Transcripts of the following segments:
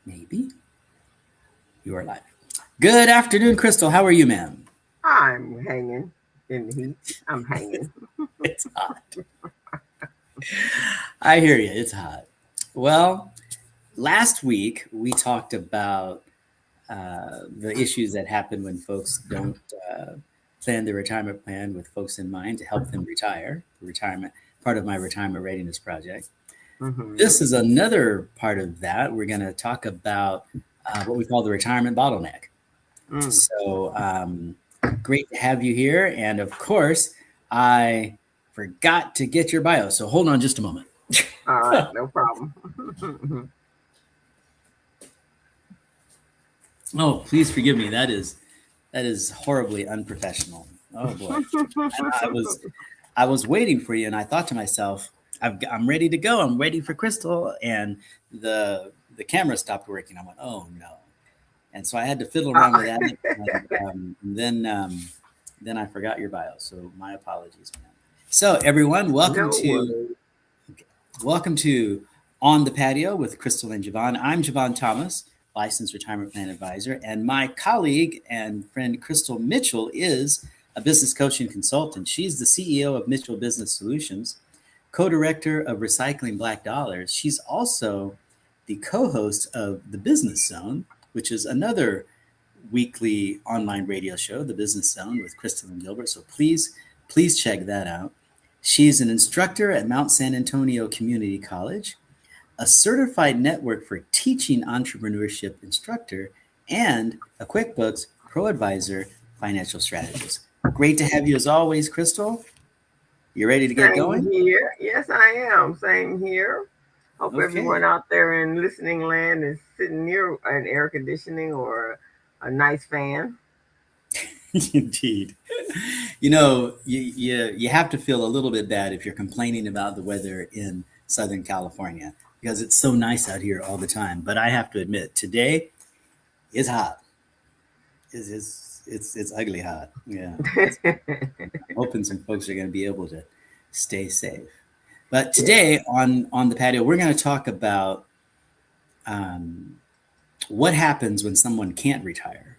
Maybe. You are live. Good afternoon, Crystal. How are you, ma'am? I'm hanging in the heat. I'm hanging. It's hot. I hear you. It's hot. Well, last week we talked about the issues that happen when folks don't plan their retirement plan with folks in mind to help them retire. Retirement, part of my retirement readiness project. Hmm. This is another part of that. We're going to talk about what we call the retirement bottleneck. Mm. So great to have you here. And of course, I forgot to get your bio. So hold on just a moment. All right, no problem. Oh, please forgive me. That is horribly unprofessional. Oh boy. I was waiting for you, and I thought to myself, I'm ready to go. I'm waiting for Crystal, and the camera stopped working. I went, oh no, and so I had to fiddle around with that, and then I forgot your bio. So my apologies, man. So everyone, welcome No to worries. welcome to On the Patio with Crystal and Jevon. I'm Jevon Thomas, licensed retirement plan advisor, and my colleague and friend Crystal Mitchell is a business coach and consultant. She's the CEO of Mitchell Business Solutions, co-director of Recycling Black Dollars. She's also the co-host of The Business Zone, which is another weekly online radio show, The Business Zone with Crystal and Gilbert. So please check that out. She's an instructor at Mount San Antonio Community College, a certified network for teaching entrepreneurship instructor, and a QuickBooks Pro Advisor financial strategist. Great to have you as always, Crystal. You ready to get Same going? here. Yes, I am. Same here. Hope Okay. everyone out there in listening land is sitting near an air conditioning or a nice fan. Indeed. You have to feel a little bit bad if you're complaining about the weather in Southern California because it's so nice out here all the time. But I have to admit, today is hot. It's ugly hot. Yeah. I'm hoping some folks are going to be able to stay safe. But Yeah. today on the patio, we're going to talk about um, what happens when someone can't retire,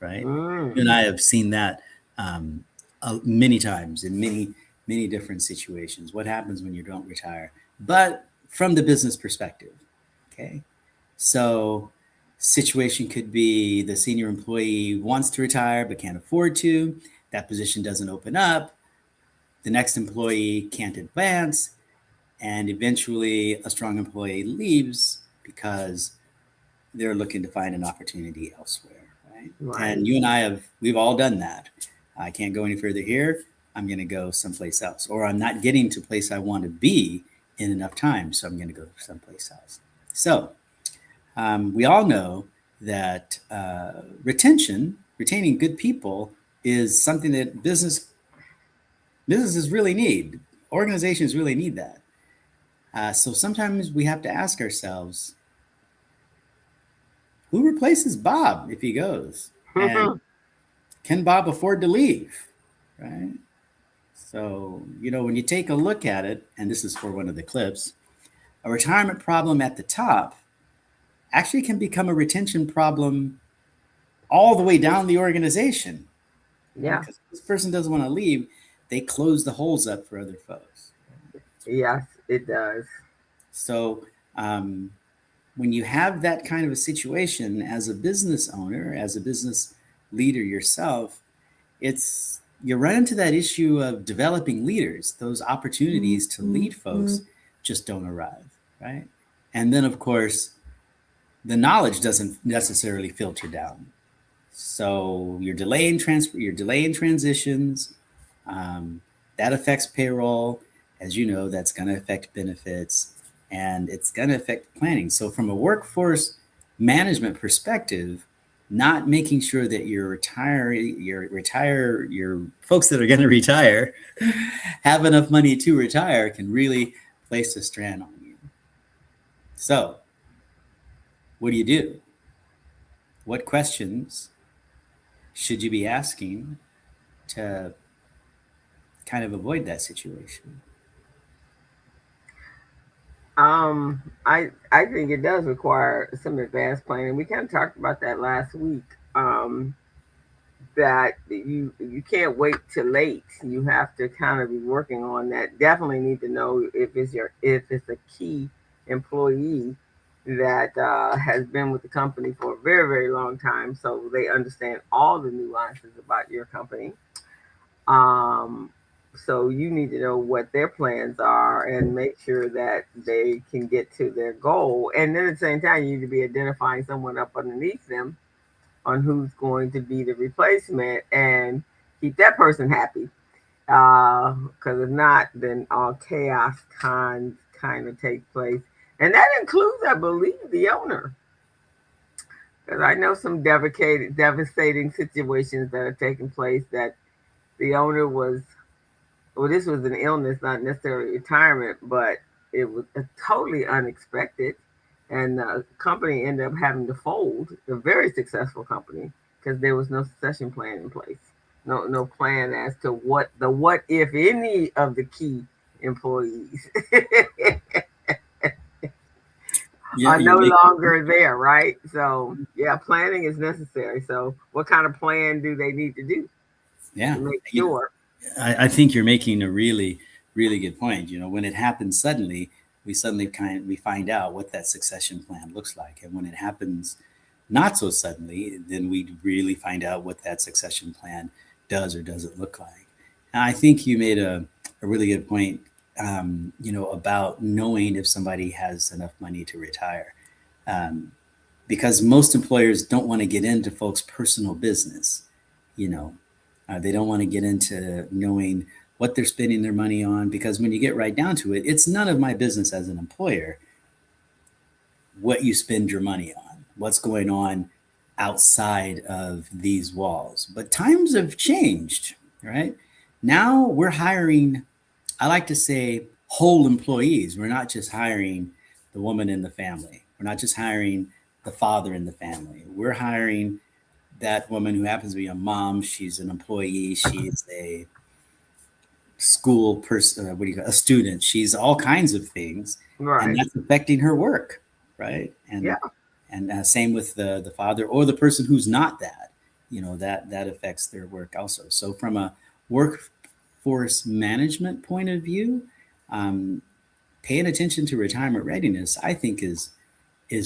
right? You Mm. and I have seen that many times in many different situations. What happens when you don't retire? But from the business perspective, okay. So situation could be the senior employee wants to retire but can't afford to. That position doesn't open up. The next employee can't advance, and eventually a strong employee leaves because they're looking to find an opportunity elsewhere, right? Right. And you and we've all done that. I can't go any further here. I'm going to go someplace else, or I'm not getting to a place I want to be in enough time, so I'm going to go someplace else. So we all know that retaining good people, is something that businesses really need. Organizations really need that. So sometimes we have to ask ourselves, who replaces Bob if he goes? And can Bob afford to leave? Right? So, when you take a look at it, and this is for one of the clips, a retirement problem at the top actually can become a retention problem all the way down the organization. Right? Yeah. Because this person doesn't want to leave, they close the holes up for other folks. Yes, it does. So, um, when you have that kind of a situation as a business owner, as a business leader yourself, it's you run into that issue of developing leaders. Those opportunities to lead folks just don't arrive, right? And then, of course, the knowledge doesn't necessarily filter down. So you're delaying transitions. That affects payroll. As you know, that's going to affect benefits, and it's going to affect planning. So from a workforce management perspective, not making sure that your folks that are going to retire have enough money to retire can really place a strand on you. So what do you do? What questions should you be asking to kind of avoid that situation? I think it does require some advanced planning. We kind of talked about that last week. That you can't wait till late. You have to kind of be working on that. Definitely need to know if it's a key employee that has been with the company for a very very long time, so they understand all the nuances about your company. Um, so you need to know what their plans are and make sure that they can get to their goal. And then at the same time, you need to be identifying someone up underneath them on who's going to be the replacement and keep that person happy. Because if not, then all chaos kind of take place. And that includes, I believe, the owner. Because I know some devastating situations that are taking place that the owner was, well, this was an illness, not necessarily retirement, but it was totally unexpected. And the company ended up having to fold, a very successful company, because there was no succession plan in place. No plan as to what if any of the key employees Yeah, are no you make longer there, right? So yeah, planning is necessary. So what kind of plan do they need to do yeah. to make You know, sure? I think you're making a really, really good point. You know, when it happens suddenly, we find out what that succession plan looks like, and when it happens not so suddenly, then we really find out what that succession plan does or doesn't look like. And I think you made a really good point. You know, about knowing if somebody has enough money to retire, um, because most employers don't want to get into folks' personal business. You know, they don't want to get into knowing what they're spending their money on, because when you get right down to it, it's none of my business as an employer what you spend your money on, what's going on outside of these walls. But times have changed, right? Now we're hiring, I like to say, whole employees. We're not just hiring the woman in the family, we're not just hiring the father in the family. We're hiring that woman who happens to be a mom. She's an employee. She's a school person. What do you call a student? She's all kinds of things, and Right. that's affecting her work, right? Yeah. And same with the father or the person who's not that. You know that affects their work also. So from a workforce management point of view, um, paying attention to retirement readiness, I think, is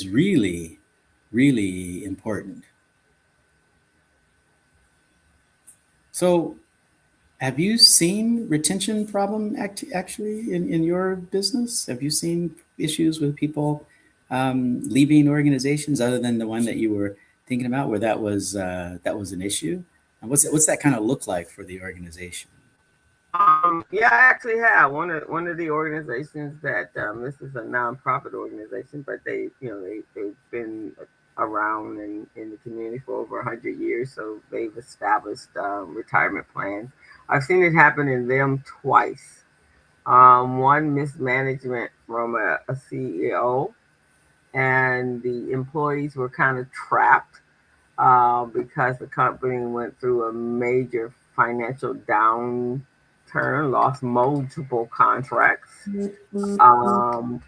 really really important. So have you seen retention problem actually in your business? Have you seen issues with people leaving organizations other than the one that you were thinking about, where that was an issue? And what's that kind of look like for the organization? Yeah, I actually have one of the organizations that this is a nonprofit organization, but they've been around in the community for over 100 years, so they've established retirement plans. I've seen it happen in them twice. One mismanagement from a CEO, and the employees were kind of trapped because the company went through a major financial downturn, lost multiple contracts. And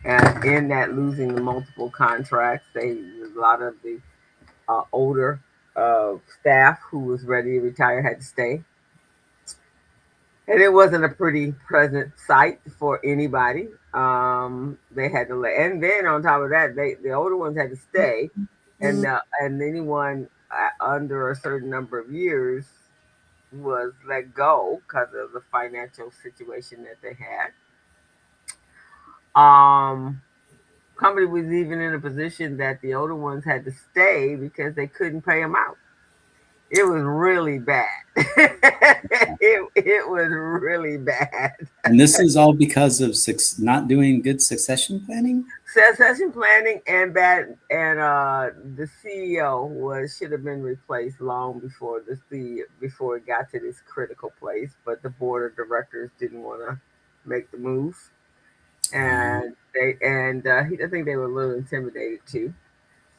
in that losing the multiple contracts, a lot of the older staff who was ready to retire had to stay. And it wasn't a pretty present sight for anybody. They had to let, and then on top of that, the older ones had to stay, and anyone under a certain number of years was let go because of the financial situation that they had. Um, Company was even in a position that the older ones had to stay because they couldn't pay them out. It was really bad. It was really bad. And this is all because of not doing good succession planning. Succession planning and bad, and the CEO was should have been replaced long before before it got to this critical place, but the board of directors didn't want to make the move, Uh, and I think they were a little intimidated too,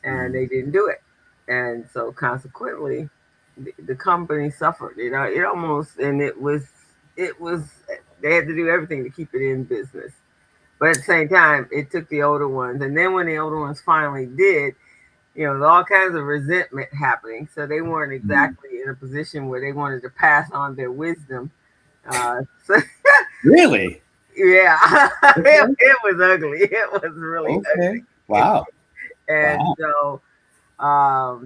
and they didn't do it, and so consequently, the company suffered. You know, it almost, and it was they had to do everything to keep it in business. But at the same time, it took the older ones. And then when the older ones finally did, there's all kinds of resentment happening. So they weren't Mm. exactly in a position where they wanted to pass on their wisdom. So, Really? yeah, it, Okay. it was ugly. It was really Okay. ugly. Wow. And Wow. so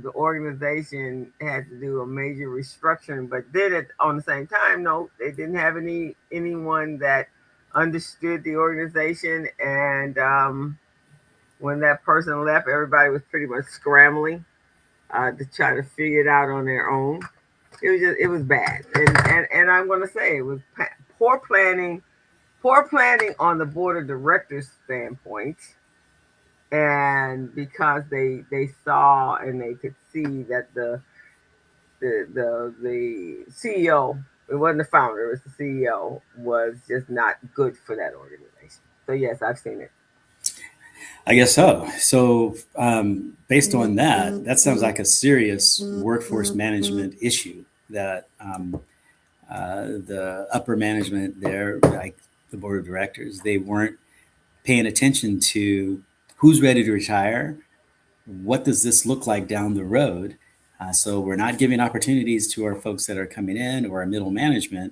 the organization had to do a major restructuring. But then on the same time, no, they didn't have anyone that understood the organization. And when that person left, everybody was pretty much scrambling to try to figure it out on their own. It was bad, and I'm going to say it was poor planning, poor planning on the board of directors standpoint, and because they saw and they could see that the CEO, it wasn't the founder, it was the CEO, was just not good for that organization. So yes, I've seen it. I guess so. So, based on that, that sounds like a serious workforce management issue that the upper management there, like the board of directors, they weren't paying attention to who's ready to retire. What does this look like down the road? So we're not giving opportunities to our folks that are coming in or our middle management,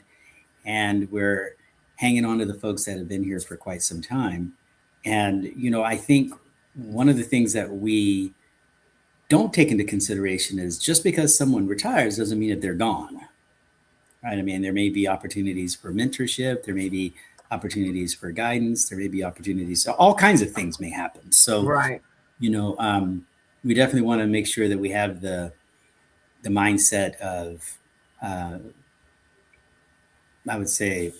and we're hanging on to the folks that have been here for quite some time. And I think one of the things that we don't take into consideration is just because someone retires doesn't mean that they're gone, right? I mean, there may be opportunities for mentorship, there may be opportunities for guidance, there may be opportunities, all kinds of things may happen. So, Right. you know, um, we definitely want to make sure that we have the mindset of, uh, I would say,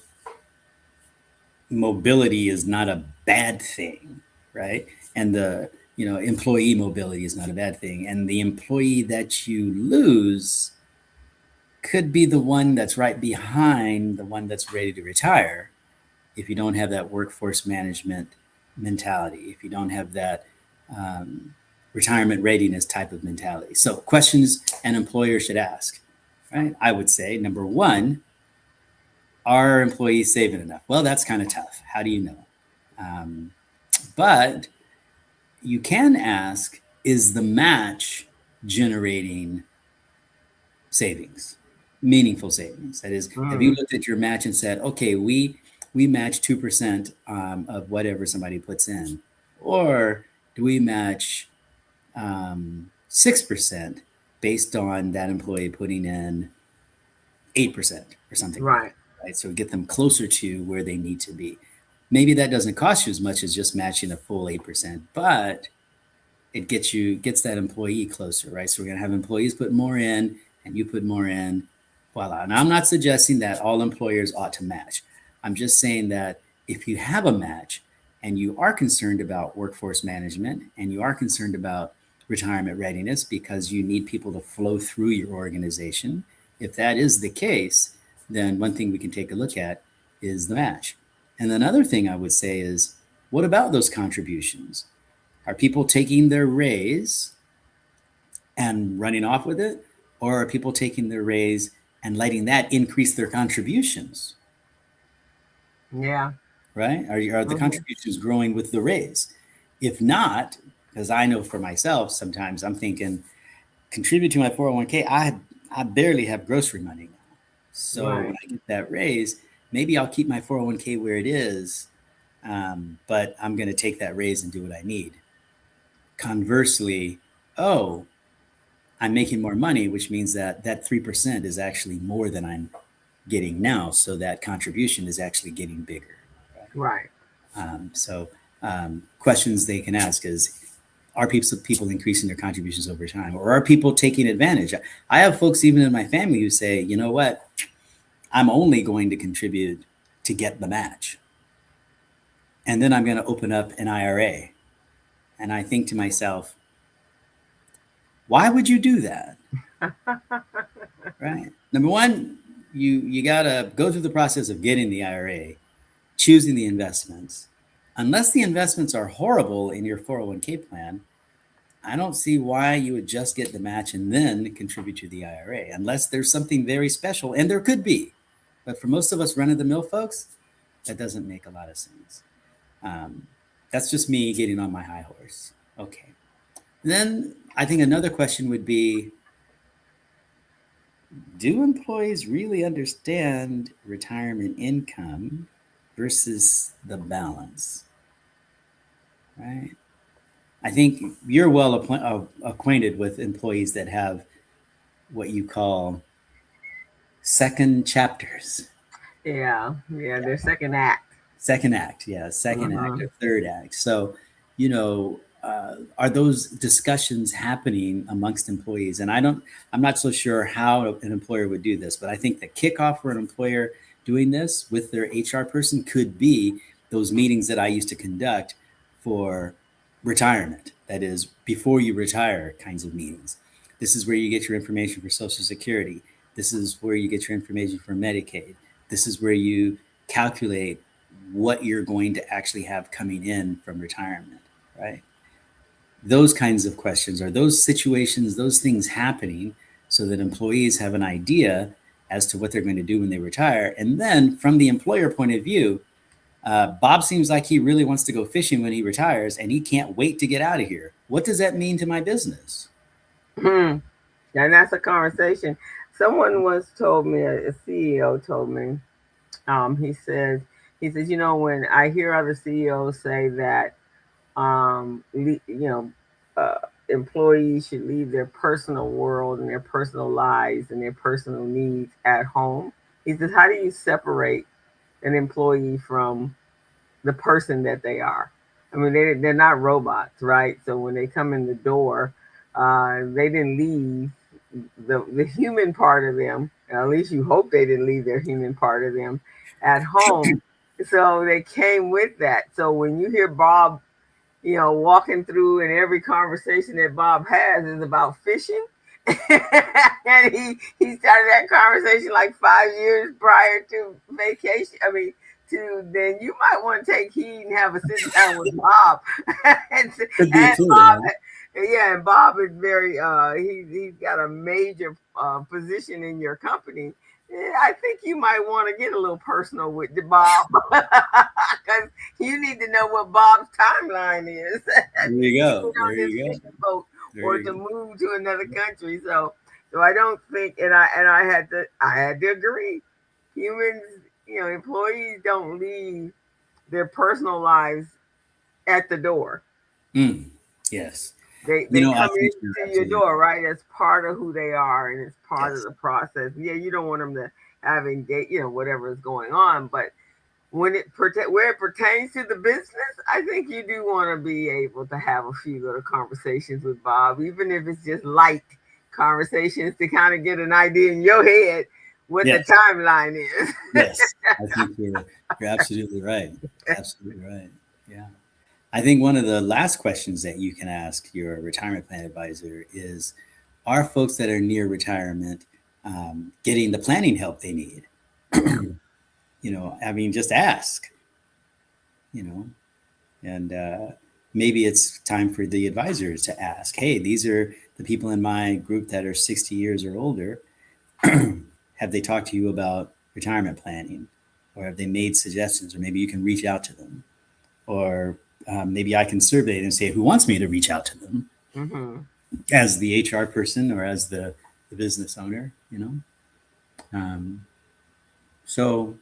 mobility is not a bad thing, right? And the employee mobility is not a bad thing, and the employee that you lose could be the one that's right behind the one that's ready to retire if you don't have that workforce management mentality, if you don't have that um, retirement readiness type of mentality. So, questions an employer should ask, right? I would say number one, are employees saving enough? Well, that's kind of tough. How do you know? Um, but you can ask, is the match generating savings, meaningful savings? That is, have you Mm. looked at your match and said, okay, we match 2% of whatever somebody puts in, or do we match 6% based on that employee putting in 8% or something like Right. that, right? So get them closer to where they need to be. Maybe that doesn't cost you as much as just matching a full 8%, but it gets that employee closer, right? So we're gonna have employees put more in and you put more in, voila. And I'm not suggesting that all employers ought to match. I'm just saying that if you have a match and you are concerned about workforce management and you are concerned about retirement readiness because you need people to flow through your organization, if that is the case, then one thing we can take a look at is the match. And another thing I would say is, what about those contributions? Are people taking their raise and running off with it? Or are people taking their raise and letting that increase their contributions? Yeah. Right? Are the Hmm. contributions growing with the raise? If not, because I know for myself, sometimes I'm thinking, contribute to my 401k. I barely have grocery money now. So when Right. I get that raise, maybe I'll keep my 401k where it is, but I'm going to take that raise and do what I need. Conversely, oh, I'm making more money, which means that that 3% is actually more than I'm getting now. So that contribution is actually getting bigger. Right. So questions they can ask is, are people increasing their contributions over time, or are people taking advantage? I have folks even in my family who say, you know what, I'm only going to contribute to get the match, and then I'm going to open up an IRA. And I think to myself, why would you do that? Right. Number one, you gotta go through the process of getting the IRA, choosing the investments. Unless the investments are horrible in your 401k plan, I don't see why you would just get the match and then contribute to the IRA, unless there's something very special, and there could be. But for most of us run of the mill folks, that doesn't make a lot of sense. Um, that's just me getting on my high horse. Okay. Then I think another question would be, do employees really understand retirement income versus the balance? Right. I think you're well acquainted with employees that have what you call second chapters. Yeah, yeah, their second act. Second act, yeah, second act Mm-hmm. or third act. So, are those discussions happening amongst employees? And I'm not so sure how an employer would do this, but I think the kickoff for an employer doing this with their HR person could be those meetings that I used to conduct for retirement. That is, before you retire kinds of meetings. This is where you get your information for Social Security. This is where you get your information for Medicaid. This is where you calculate what you're going to actually have coming in from retirement, right? Those kinds of questions, are those situations, those things happening so that employees have an idea as to what they're going to do when they retire. And then from the employer point of view, Bob seems like he really wants to go fishing when he retires and he can't wait to get out of here. What does that mean to my business? And that's a conversation. Someone once told me, a CEO told me, he says, when I hear other CEOs say that, uh, employees should leave their personal world and their personal lives and their personal needs at home. He says, how do you separate an employee from the person that they are? I mean, they're not robots, right? So when they come in the door, they didn't leave the human part of them. At least you hope they didn't leave their human part of them at home. So they came with that. So when you hear Bob, walking through, and every conversation that Bob has is about fishing. And he started that conversation like 5 years prior to vacation. I mean, to then you might want to take heed and have a sit down with Bob. and, Could be a and tool, Bob, right? yeah, and Bob is very he's got a major position in your company. Yeah, I think you might want to get a little personal with the Bob because you need to know what Bob's timeline is There to you get go. on There this you go. fishing boat There or you to go. move to another country. So I don't think, and I had to agree. Humans, employees don't leave their personal lives at the door. Mm, yes. They I come think you're into your absolutely door, right? That's part of who they are, and it's part of yes. the process. Yeah, you don't want them to have engage, whatever is going on, but where it pertains to the business, I think you do want to be able to have a few little conversations with Bob, even if it's just light conversations to kind of get an idea in your head what the Yes. timeline is. Yes. I think you're absolutely right. Absolutely right. Yeah. I think one of the last questions that you can ask your retirement plan advisor is, are folks that are near retirement getting the planning help they need? I mean, just ask, you know, and maybe it's time for the advisors to ask, hey, these are the people in my group that are 60 years or older. Have they talked to you about retirement planning? Or have they made suggestions? Or maybe you can reach out to them. Or maybe I can survey it and say who wants me to reach out to them Hmm. as the HR person or as the business owner. Um, so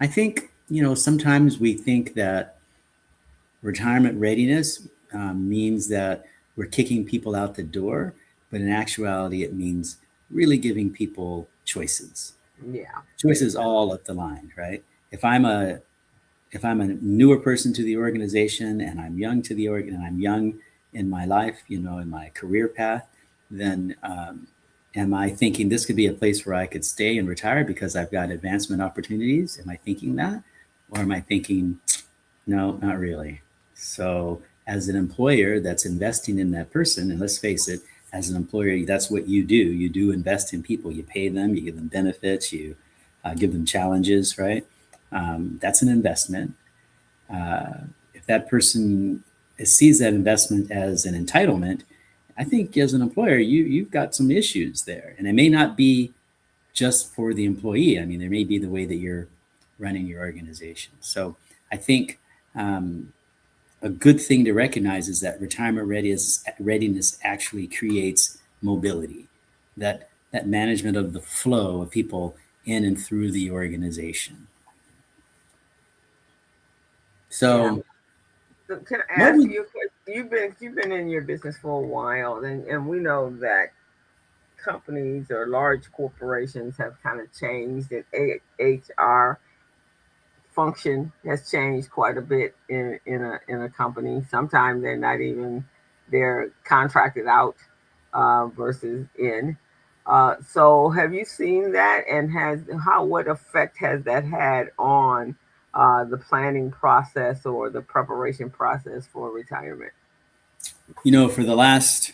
I think, sometimes we think that retirement readiness means that we're kicking people out the door, but in actuality, it means really giving people choices. Yeah, Choices all up the line, right? If I'm a if I'm a newer person to the organization and I'm young to the org and I'm young in my life, in my career path, then am I thinking this could be a place where I could stay and retire because I've got advancement opportunities? Am I thinking that? Or am I thinking, no, not really? So, as an employer that's investing in that person, and let's face it, as an employer, that's what you do. You do invest in people. You pay them, you give them benefits, you give them challenges, right? That's an investment. If that person sees that investment as an entitlement, I think as an employer, you've got some issues there, and it may not be just for the employee. I mean, there may be the way that you're running your organization. So I think a good thing to recognize is that readiness actually creates mobility, that management of the flow of people in and through the organization. Yeah. So, So can I what ask would you a question? You've been in your business for a while, and we know that companies or large corporations have kind of changed, and HR function has changed quite a bit in a company. Sometimes they're not even they're contracted out versus in. So have you seen that, and has how what effect has that had on the planning process or the preparation process for retirement? for the last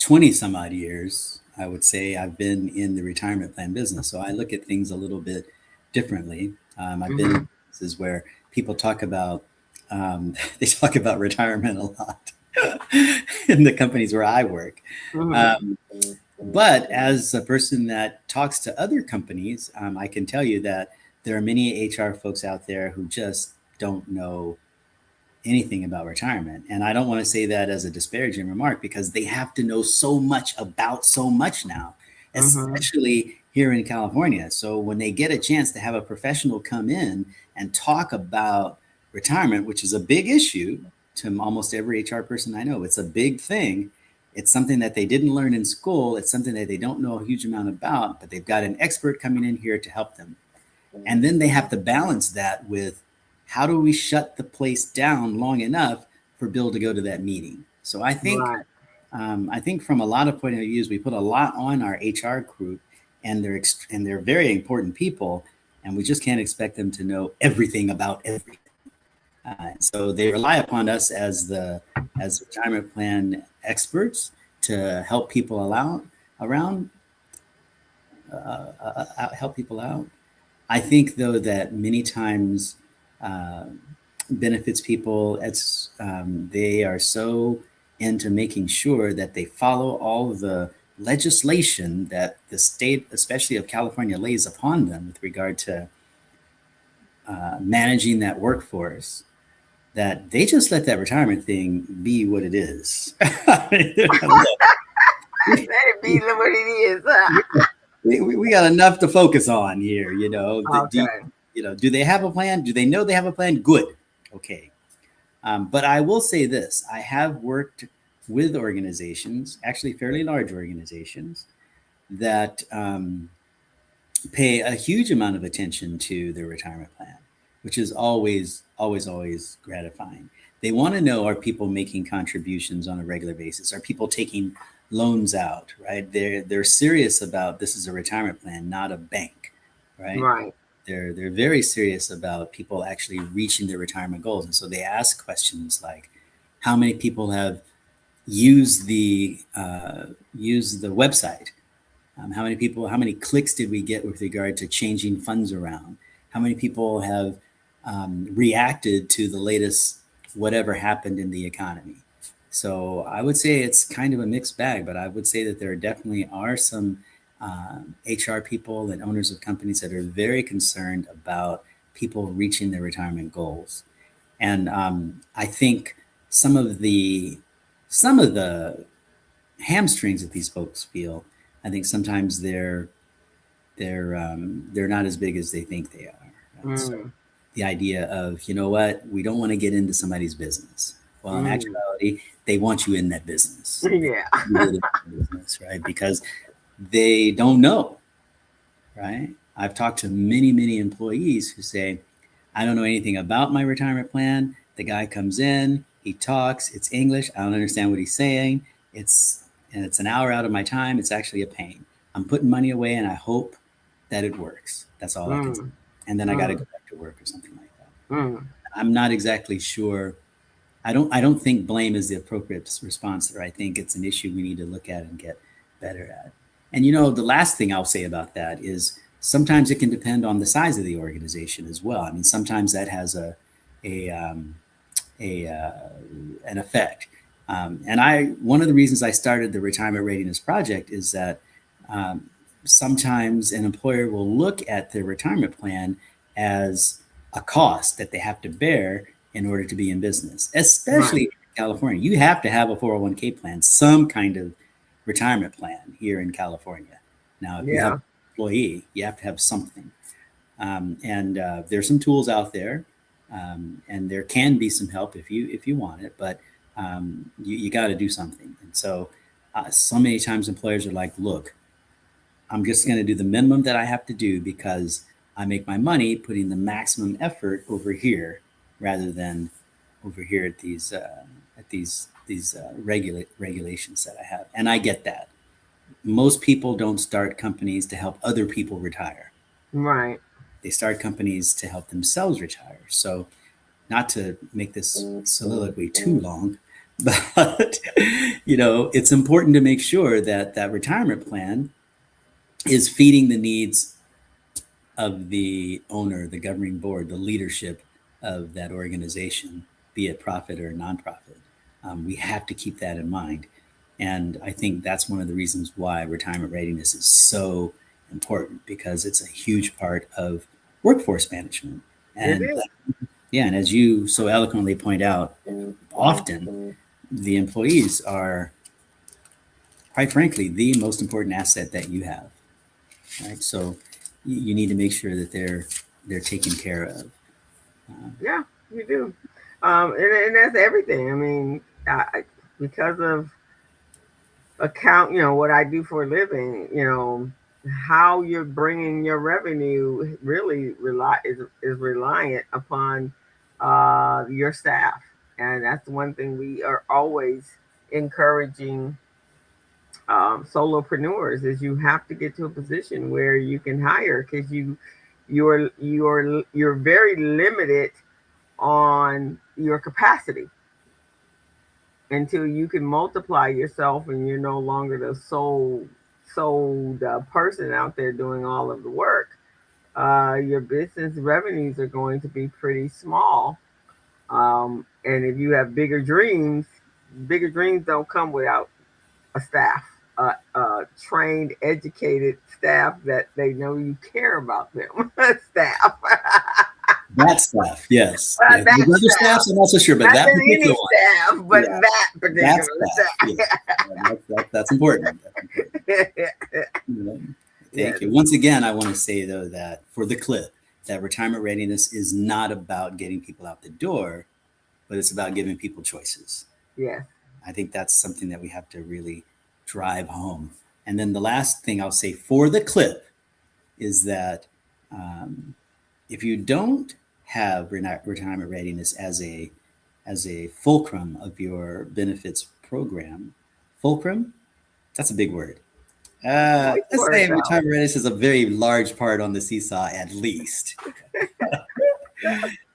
20 some odd years, I would say I've been in the retirement plan business. So I look at things a little bit differently. I've been in Hmm. businesses where people talk about, they talk about retirement a lot in the companies where I work. Hmm. Um, but as a person that talks to other companies, I can tell you that there are many HR folks out there who just don't know anything about retirement. And I don't want to say that as a disparaging remark because they have to know so much about so much now, Hmm. especially here in California. So when they get a chance to have a professional come in and talk about retirement, which is a big issue to almost every HR person I know, it's a big thing. It's something that they didn't learn in school. It's something that they don't know a huge amount about, but they've got an expert coming in here to help them. And then they have to balance that with how do we shut the place down long enough for Bill to go to that meeting? So Right. I think from a lot of point of views, we put a lot on our HR group, and they're very important people, and we just can't expect them to know everything about everything. So they rely upon us as retirement plan experts to help people around help people out. I think though that many times uh, benefits people. They are so into making sure that they follow all of the legislation that the state, especially of California, lays upon them with regard to managing that workforce. That they just let that retirement thing be what it is. Look, Let it be what it is. we got enough to focus on here. Okay. Do they have a plan? Do they know they have a plan? Good. Okay. But I will say this: I have worked with organizations, actually fairly large organizations, that pay a huge amount of attention to their retirement plan, which is always, always, always gratifying. They want to know, are people making contributions on a regular basis? Are people taking loans out? Right? They're serious about this is a retirement plan, not a bank. Right? Right. They're very serious about people actually reaching their retirement goals, and so they ask questions like, how many people have used the website? How many clicks did we get with regard to changing funds around? How many people have reacted to the latest whatever happened in the economy? So I would say it's kind of a mixed bag, but I would say that there definitely are some HR people and owners of companies that are very concerned about people reaching their retirement goals. And I think some of the some of the hamstrings that these folks feel, I think sometimes they're not as big as they think they are. Right? So Mm. the idea of, you know what, we don't want to get into somebody's business. Well, in Mm. actuality, they want you in that business. They Yeah. want you in that business, right? Because they don't know, right? I've talked to many, many employees who say, I don't know anything about my retirement plan. The guy comes in, he talks, it's English. I don't understand what he's saying. It's an hour out of my time. It's actually a pain. I'm putting money away and I hope that it works. That's all I can say. Mm. And then I got to Mm. go back to work or something like that. Mm. I'm not exactly sure. I don't think blame is the appropriate response there. I think it's an issue we need to look at and get better at. And the last thing I'll say about that is sometimes it can depend on the size of the organization as well. I mean, sometimes that has a, a an effect. And one of the reasons I started the Retirement Readiness Project is that um, sometimes an employer will look at their retirement plan as a cost that they have to bear in order to be in business, Right. especially in California. You have to have a 401k plan, some kind of retirement plan here in California. Now, if you have Yeah. an employee, you have to have something. And there's some tools out there, and there can be some help if you want it, but you got to do something. And so, so many times employers are like, "Look, I'm just going to do the minimum that I have to do because I make my money putting the maximum effort over here rather than over here at these regulations that I have." And I get that. Most people don't start companies to help other people retire. Right. They start companies to help themselves retire. So, not to make this soliloquy too long, but it's important to make sure that that retirement plan is feeding the needs of the owner, the governing board, the leadership of that organization, be it profit or nonprofit. We have to keep that in mind. And I think that's one of the reasons why retirement readiness is so important, because it's a huge part of workforce management. It And is. yeah, and as you so eloquently point out, often the employees are, quite frankly, the most important asset that you have. Right? So you need to make sure that they're taken care of. Yeah, you do. And that's everything. I mean, because of account, what I do for a living, how you're bringing your revenue really is reliant upon your staff, and that's one thing we are always encouraging solopreneurs is you have to get to a position where you can hire because you're very limited on your capacity until you can multiply yourself and you're no longer the sold person out there doing all of the work. Your business revenues are going to be pretty small. And if you have bigger dreams don't come without a staff, trained, educated staff that they know you care about them. Staff. That staff, yes. Well, Yeah. that There's other staff. staffs, I'm not so sure, but Not that just particular any one, staff, but yeah, that that particular staff, staff. yes. That's important. That's important. You know, Yes. Thank you. Once again, I want to say, though, that for the clip, that retirement readiness is not about getting people out the door, but it's about giving people choices. Yes. I think that's something that we have to really drive home. And then the last thing I'll say for the clip is that um, if you don't have retirement readiness as a fulcrum of your benefits program, fulcrum, that's a big word. Nice Let's word say though. retirement readiness is a very large part on the seesaw, at least.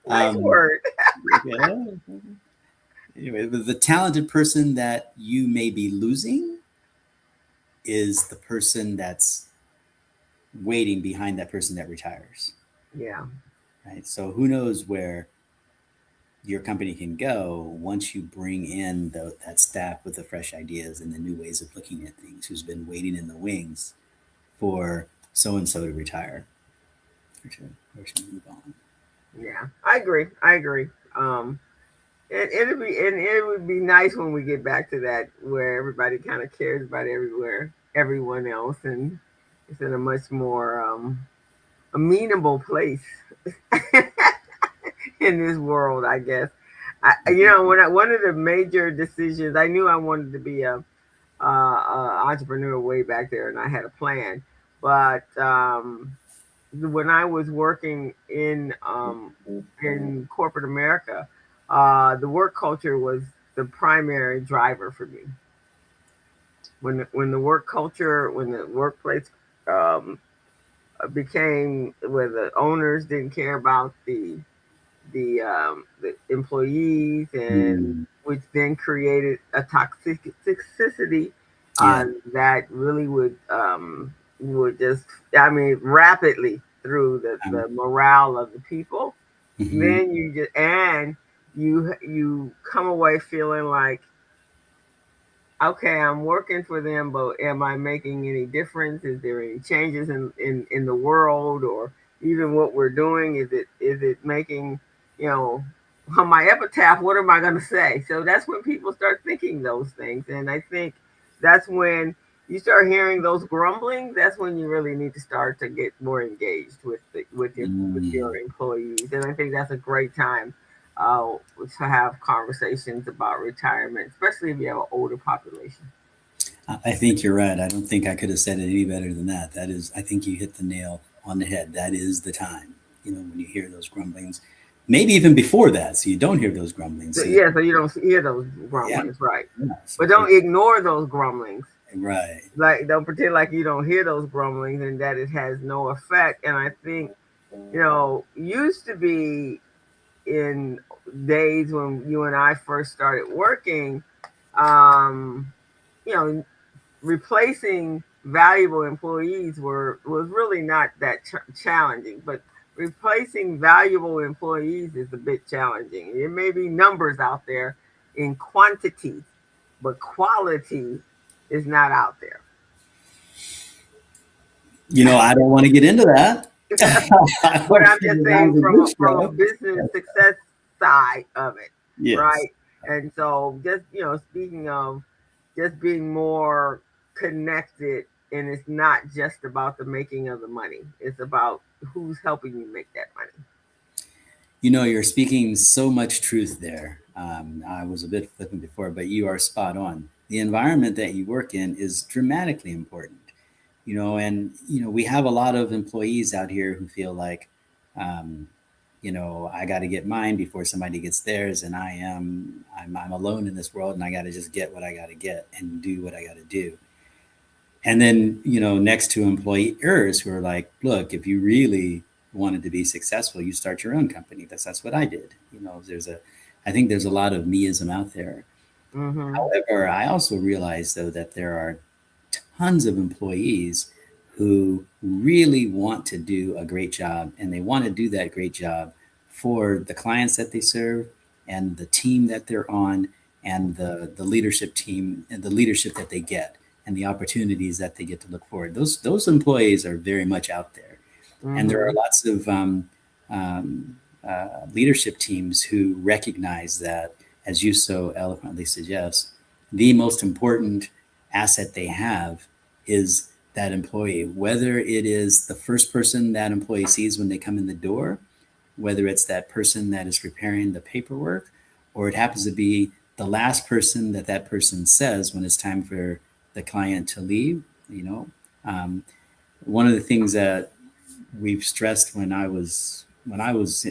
Nice Um, word. yeah. Anyway, the talented person that you may be losing is the person that's waiting behind that person that retires. Yeah. Right. So who knows where your company can go once you bring in that staff with the fresh ideas and the new ways of looking at things, who's been waiting in the wings for so and so to retire or to move on. Yeah. I agree. I agree. And it would be nice when we get back to that where everybody kind of cares about everyone else, and it's in a much more amenable place in this world, I guess. One of the major decisions, I knew I wanted to be a entrepreneur way back there, and I had a plan. But when I was working in corporate America, the work culture was the primary driver for me. When the workplace um, became where the owners didn't care about the employees, and Mm, which then created a toxicity yeah. that really would just, I mean, rapidly through the morale of the people. Mhm. Then you come away feeling like, okay, I'm working for them, but am I making any difference? Is there any changes in the world, or even what we're doing? Is it making, you know? on my epitaph, what am I going to say? So that's when people start thinking those things. And I think that's when you start hearing those grumblings. That's when you really need to start to get more engaged with your Mm. employees. And I think that's a great time to have conversations about retirement, especially if you have an older population. I think you're right. I don't think I could have said it any better than that. That is, I think you hit the nail on the head. That is the time, when you hear those grumblings, maybe even before that, so you don't hear those grumblings. So, So that, yeah, so you don't hear those yeah, grumblings, right? yeah. So But don't ignore those grumblings. right. Like, don't pretend like you don't hear those grumblings and that it has no effect. And I think, used to be in days when you and I first started working, um, you know, replacing valuable employees was really not that challenging, but replacing valuable employees is a bit challenging. There may be numbers out there in quantity, but quality is not out there. I don't want to get into that. I But don't I'm think just that saying was a good from a show. business success side of it, Yes. right? And so just speaking of just being more connected, and it's not just about the making of the money. It's about who's helping you make that money. You're speaking so much truth there. I was a bit flippant before, but you are spot on. The environment that you work in is dramatically important. And we have a lot of employees out here who feel like, um, I got to get mine before somebody gets theirs, and I'm alone in this world, and I got to just get what I got to get and do what I got to do. And then next to employers who are like, look, if you really wanted to be successful, you start your own company. That's what I did. I think there's a lot of meism out there. Mm-hmm. However, I also realize though that there are tons of employees who really want to do a great job, and they want to do that great job for the clients that they serve and the team that they're on, and the leadership team and the leadership that they get, and the opportunities that they get to look forward. Those employees are very much out there, and there are Mm-hmm. lots of leadership teams who recognize that, as you so eloquently suggest, the most important asset they have is that employee, whether it is the first person that employee sees when they come in the door, whether it's that person that is preparing the paperwork, or it happens to be the last person that person says when it's time for the client to leave. Um, One of the things that we've stressed when I was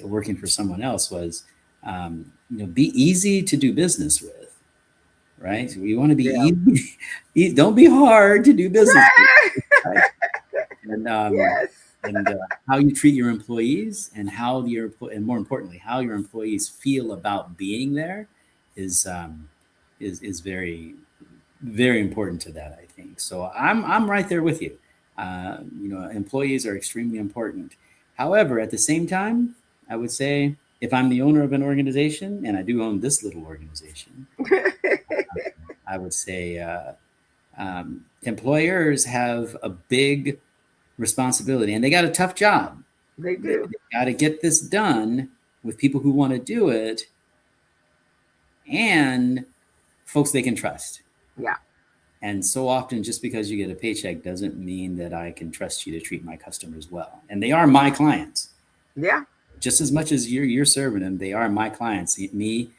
working for someone else was, be easy to do business with, right? So we want to be Yeah. easy. Don't be hard to do business with, right? And Yes. how you treat your employees, and and more importantly, how your employees feel about being there is very, very important to that, I think. So I'm right there with you. Employees are extremely important. However, at the same time, I would say if I'm the owner of an organization, and I do own this little organization, I would say employers have a big responsibility, and they got a tough job. They They do. got to get this done with people who want to do it, and folks they can trust. Yeah. And so often, just because you get a paycheck doesn't mean that I can trust you to treat my customers well. And they are my clients. Yeah. Just as much as you're serving them, they are my clients. Me,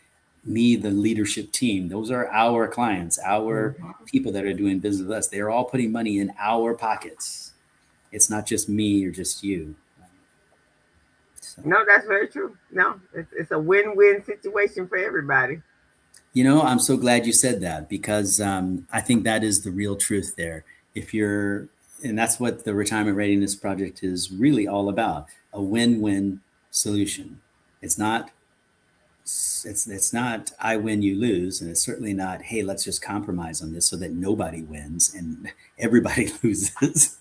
the leadership team. Those are our clients, our Mhm. people that are doing business with us. They are all putting money in our pockets. It's not just me or just you. So, No, that's very true. No, it's a win-win situation for everybody. I'm so glad you said that, because I think that is the real truth there. If you're, and that's what the Retirement Readiness Project is really all about, a win-win solution. It's not it's not I win you lose, and it's certainly not, hey, let's just compromise on this so that nobody wins and everybody loses.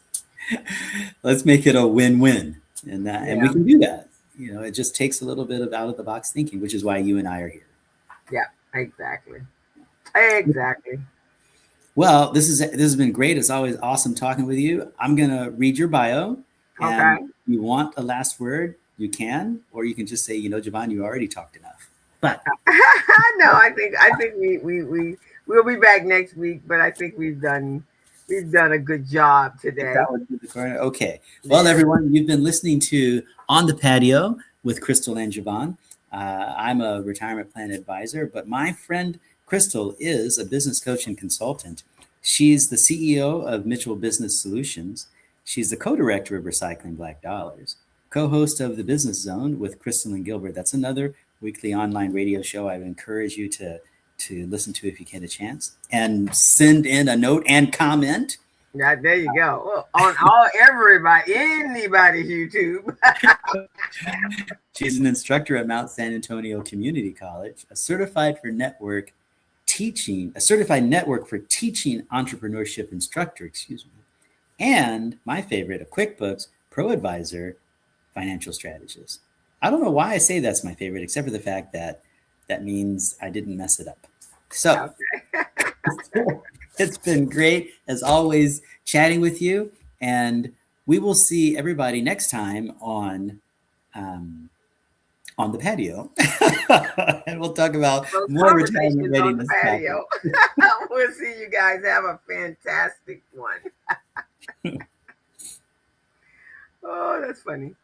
Let's make it a win-win, and we Yeah. can do that. It just takes a little bit of out of the box thinking, which is why you and I are here. Yeah. Exactly. Exactly. Well, this has been great. It's always awesome talking with you. I'm gonna read your bio, and Okay. if you want a last word, you can, or you can just say, Javon, you already talked enough. But No, I think we'll be back next week, but I think we've done a good job today. that would be the corner. Okay. Well, Yeah. everyone, you've been listening to On the Patio with Crystal and Jevon. I'm a retirement plan advisor, but my friend Crystal is a business coach and consultant. She's the CEO of Mitchell Business Solutions. She's the co-director of Recycling Black Dollars, co-host of The Business Zone with Crystal and Gilbert. That's another weekly online radio show I would encourage you to listen to if you get a chance, and send in a note and comment. Now, there you go. Well, on anybody's YouTube. She's an instructor at Mount San Antonio Community College, a certified network for teaching entrepreneurship instructor, excuse me. And my favorite, a QuickBooks Pro Advisor financial strategist. I don't know why I say that's my favorite, except for the fact that that means I didn't mess it up. So it's been great, as always, chatting with you. And we will see everybody next time on the patio. And we'll talk about Those more retirement conversations on the readiness. patio. We'll see you guys. Have a fantastic one. Oh, that's funny.